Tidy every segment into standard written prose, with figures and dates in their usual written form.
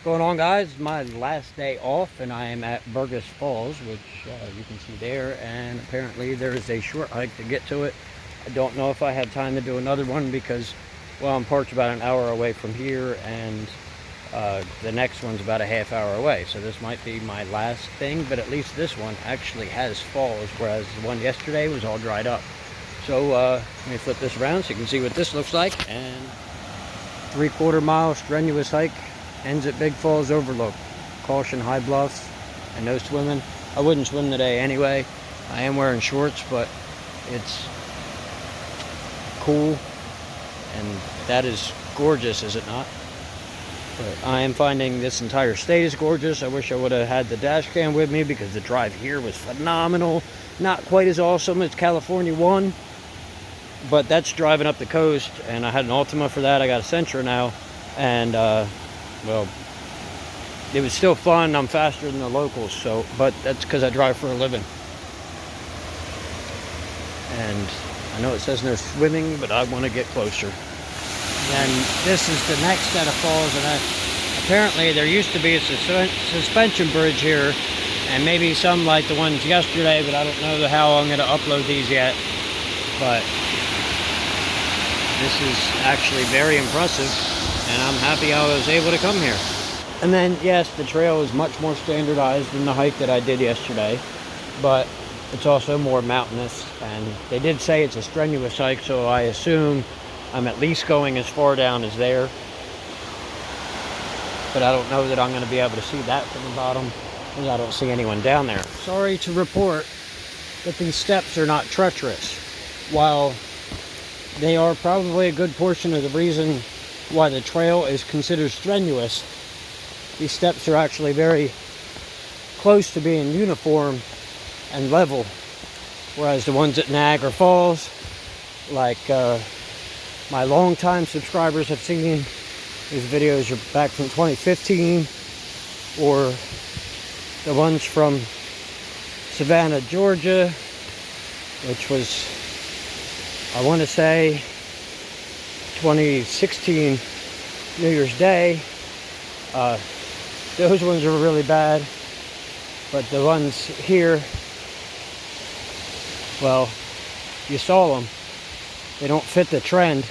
What's going on, guys? It's my last day off and I am at Burgess Falls, which you can see there, and apparently there is a short hike to get to it. I don't know if I have time to do another one because, well, I'm parked about an hour away from here, and the next one's about a half hour away, so this might be my last thing, but at least this one actually has falls, whereas the one yesterday was all dried up. So let me flip this around so you can see what this looks like. And 3/4 mile strenuous hike ends at Big Falls Overlook. Caution, high bluffs, and no swimming. I wouldn't swim today anyway. I am wearing shorts, but it's cool, and that is gorgeous, is it not? But I am finding this entire state is gorgeous. I wish I would have had the dash cam with me because the drive here was phenomenal. Not quite as awesome as California 1, but that's driving up the coast, and I had an Altima for that. I got a Sentra now, and well, it was still fun. I'm faster than the locals, so, but that's because I drive for a living. And I know it says no swimming, but I want to get closer. And this is the next set of falls, and apparently there used to be a suspension bridge here, and maybe some like the ones yesterday, but I don't know how I'm going to upload these yet. But this is actually very impressive, and I'm happy I was able to come here. And then, yes, the trail is much more standardized than the hike that I did yesterday, but it's also more mountainous, and they did say it's a strenuous hike, so I assume I'm at least going as far down as there. But I don't know that I'm going to be able to see that from the bottom, because I don't see anyone down there. Sorry to report that these steps are not treacherous. While they are probably a good portion of the reason why the trail is considered strenuous, these steps are actually very close to being uniform and level, whereas the ones at Niagara Falls, like my longtime subscribers have seen, these videos are back from 2015, or the ones from Savannah, Georgia, which was, I want to say, 2016 New Year's Day. Those ones are really bad, but the ones here, well, you saw them. They don't fit the trend,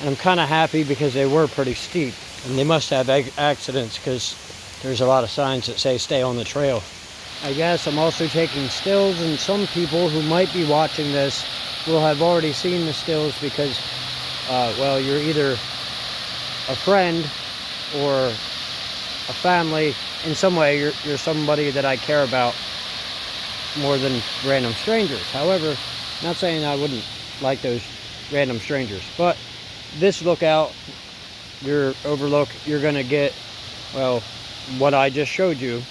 and I'm kind of happy because they were pretty steep, and they must have accidents because there's a lot of signs that say stay on the trail. I guess I'm also taking stills, and some people who might be watching this will have already seen the stills because well, you're either a friend or a family. In some way, you're somebody that I care about more than random strangers. However, not saying I wouldn't like those random strangers, but this lookout, your overlook, you're going to get, well, what I just showed you,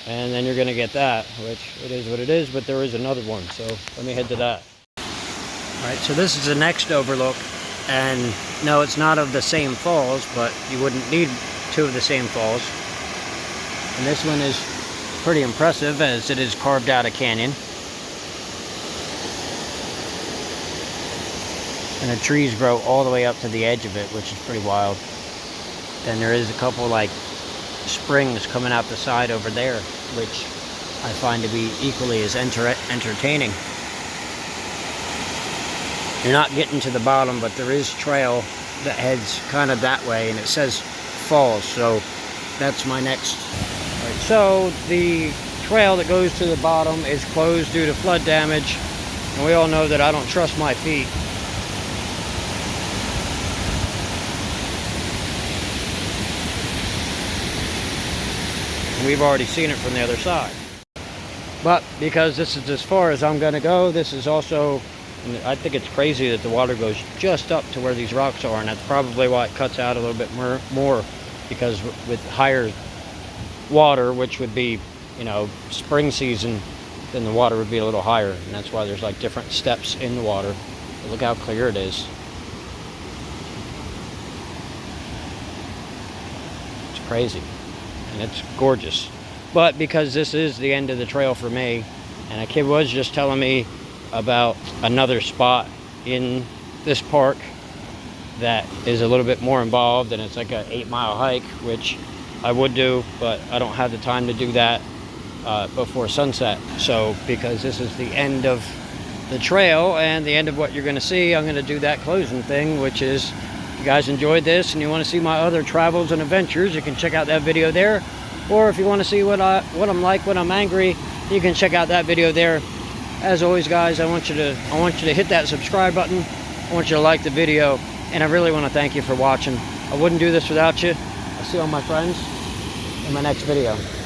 and then you're going to get that, which it is what it is, but there is another one, so let me head to that. All right, so this is the next overlook. And no, it's not of the same falls, but you wouldn't need two of the same falls. And this one is pretty impressive as it is carved out a canyon. And the trees grow all the way up to the edge of it, which is pretty wild. Then there is a couple like springs coming out the side over there, which I find to be equally as entertaining. You're not getting to the bottom, but there is trail that heads kind of that way, and it says falls, so that's my next. Right, so the trail that goes to the bottom is closed due to flood damage, and we all know that I don't trust my feet. And we've already seen it from the other side. But because this is as far as I'm going to go, this is also, and I think it's crazy that the water goes just up to where these rocks are, and that's probably why it cuts out a little bit more because with higher water, which would be, you know, spring season, then the water would be a little higher, and that's why there's like different steps in the water. But look how clear it is. It's crazy, and it's gorgeous. But because this is the end of the trail for me, and a kid was just telling me about another spot in this park that is a little bit more involved, and it's like an 8-mile hike, which I would do, but I don't have the time to do that before sunset. So because this is the end of the trail and the end of what you're going to see, I'm going to do that closing thing, which is, if you guys enjoyed this and you want to see my other travels and adventures, you can check out that video there. Or if you want to see what I'm like when I'm angry, you can check out that video there. As always, guys, I want you to hit that subscribe button. I want you to like the video, and I really want to thank you for watching. I wouldn't do this without you. I'll see all my friends in my next video.